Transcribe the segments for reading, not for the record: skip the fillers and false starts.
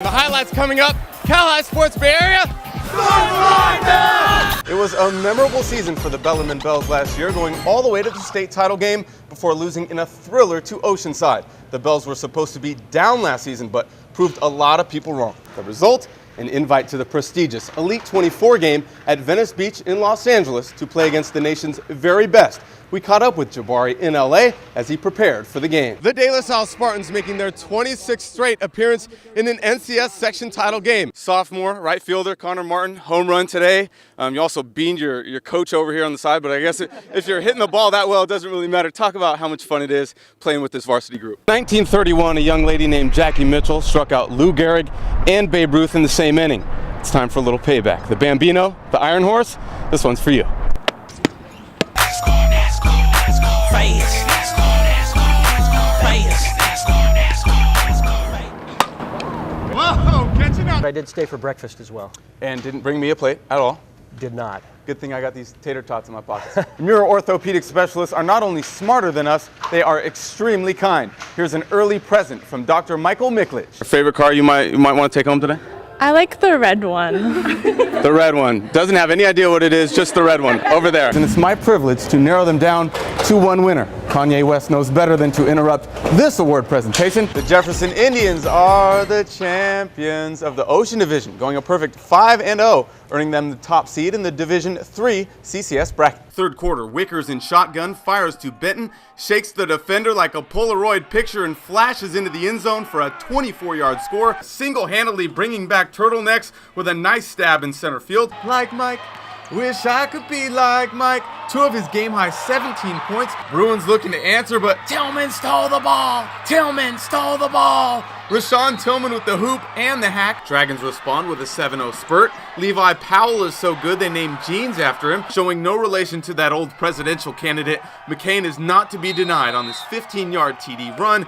The highlights coming up, Cal High Sports Bay Area. It was a memorable season for the Bellarmine Bells last year, going all the way to the state title game before losing in a thriller to Oceanside. The Bells were supposed to be down last season, but proved a lot of people wrong. The result? An invite to the prestigious Elite 24 game at Venice Beach in Los Angeles to play against the nation's very best. We caught up with Jabari in LA as he prepared for the game. The De La Salle Spartans making their 26th straight appearance in an NCS section title game. Sophomore right fielder Connor Martin, home run today. You also beamed your coach over here on the side, but I guess if you're hitting the ball that well, it doesn't really matter. Talk about how much fun it is playing with this varsity group. 1931, a young lady named Jackie Mitchell struck out Lou Gehrig and Babe Ruth in the same inning. It's time for a little payback. The Bambino, the Iron Horse, this one's for you. I did stay for breakfast as well. And didn't bring me a plate at all. Did not. Good thing I got these tater tots in my pockets. Neuro-orthopedic specialists are not only smarter than us, they are extremely kind. Here's an early present from Dr. Michael Miklich. Your favorite car you might want to take home today? I like the red one. The red one. Doesn't have any idea what it is, just the red one over there. And it's my privilege to narrow them down to one winner. Kanye West knows better than to interrupt this award presentation. The Jefferson Indians are the champions of the Ocean Division, going a perfect 5-0, earning them the top seed in the Division III CCS bracket. Third quarter, Wickers in shotgun, fires to Benton, shakes the defender like a Polaroid picture and flashes into the end zone for a 24-yard score, single-handedly bringing back Turtlenecks with a nice stab in center field. Like Mike, wish I could be like Mike. 2 of his game-high 17 points. Bruins looking to answer, but Tillman stole the ball. Tillman stole the ball. Rashawn Tillman with the hoop and the hack. Dragons respond with a 7-0 spurt. Levi Powell is so good they named jeans after him, showing no relation to that old presidential candidate. McCain is not to be denied on this 15-yard TD run.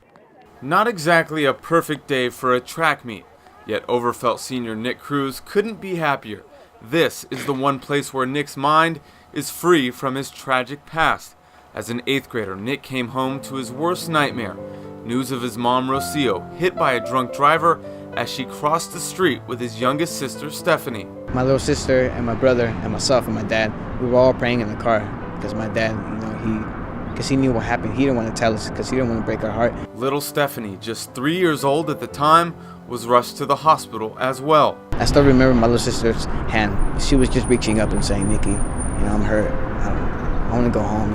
Not exactly a perfect day for a track meet, yet overfelt senior Nick Cruz couldn't be happier. This is the one place where Nick's mind is free from his tragic past. As an 8th grader, Nick came home to his worst nightmare. News of his mom, Rocio, hit by a drunk driver as she crossed the street with his youngest sister, Stephanie. My little sister and my brother and myself and my dad, we were all praying in the car because my dad, because he knew what happened. He didn't want to tell us because he didn't want to break our heart. Little Stephanie, just 3 years old at the time, was rushed to the hospital as well. I still remember my little sister's hand. She was just reaching up and saying, "Nikki, I'm hurt. I want to go home,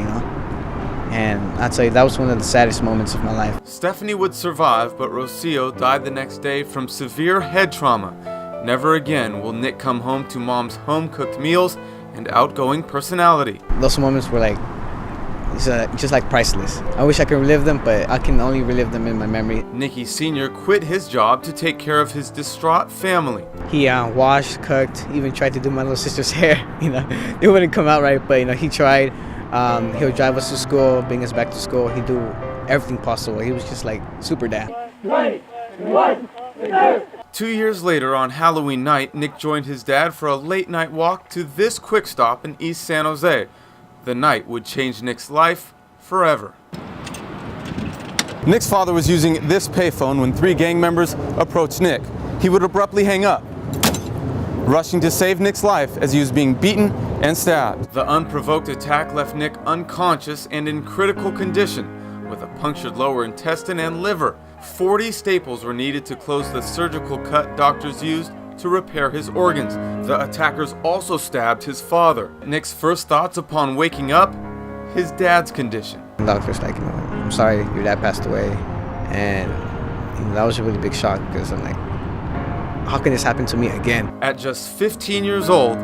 And I'd say that was one of the saddest moments of my life. Stephanie would survive, but Rocio died the next day from severe head trauma. Never again will Nick come home to mom's home-cooked meals and outgoing personality. Those moments were just like priceless. I wish I could relive them, but I can only relive them in my memory. Nicky Sr. quit his job to take care of his distraught family. He washed, cooked, even tried to do my little sister's hair. It wouldn't come out right, but he tried. He'll drive us to school, bring us back to school. He'd do everything possible. He was just like super dad. 2 years later, on Halloween night, Nick joined his dad for a late-night walk to this quick stop in East San Jose. The night would change Nick's life forever. Nick's father was using this payphone when 3 gang members approached Nick. He would abruptly hang up, rushing to save Nick's life as he was being beaten and stabbed. The unprovoked attack left Nick unconscious and in critical condition, with a punctured lower intestine and liver. 40 staples were needed to close the surgical cut doctors used to repair his organs. The attackers also stabbed his father. Nick's first thoughts upon waking up, his dad's condition. The doctor's like, I'm sorry, your dad passed away. And that was a really big shock because I'm like, how can this happen to me again? At just 15 years old,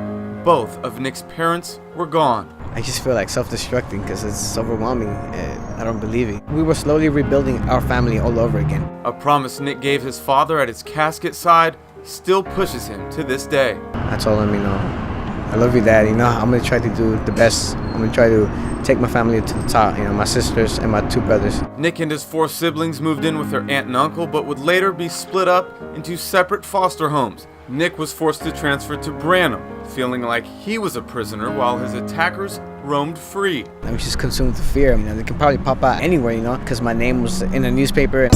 both of Nick's parents were gone. I just feel like self-destructing because it's overwhelming and I don't believe it. We were slowly rebuilding our family all over again. A promise Nick gave his father at his casket side still pushes him to this day. I told him, I love you, Dad. I'm going to try to do the best. I'm going to try to take my family to the top, my sisters and my 2 brothers. Nick and his 4 siblings moved in with their aunt and uncle, but would later be split up into separate foster homes. Nick was forced to transfer to Branham, feeling like he was a prisoner while his attackers roamed free. I was just consumed with fear. They can probably pop out anywhere, because my name was in the newspaper.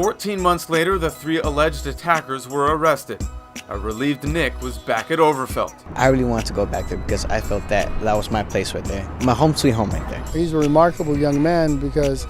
14 months later, the 3 alleged attackers were arrested. A relieved Nick was back at Overfelt. I really wanted to go back there because I felt that was my place right there. My home sweet home right there. He's a remarkable young man because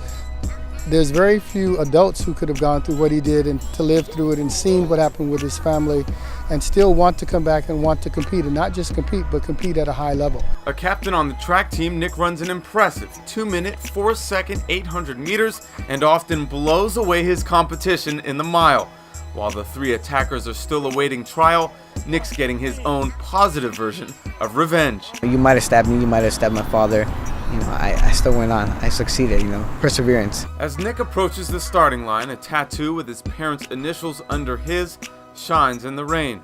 there's very few adults who could have gone through what he did and to live through it and seen what happened with his family and still want to come back and want to compete, and not just compete, but compete at a high level. A captain on the track team, Nick runs an impressive 2-minute, 4-second, 800 meters and often blows away his competition in the mile. While the 3 attackers are still awaiting trial, Nick's getting his own positive version of revenge. You might have stabbed me, you might have stabbed my father. I still went on. I succeeded, perseverance. As Nick approaches the starting line, a tattoo with his parents' initials under his shines in the rain.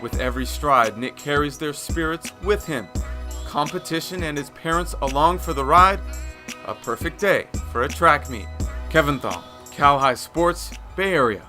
With every stride, Nick carries their spirits with him. Competition and his parents along for the ride. A perfect day for a track meet. Kevin Thom, Cal High Sports, Bay Area.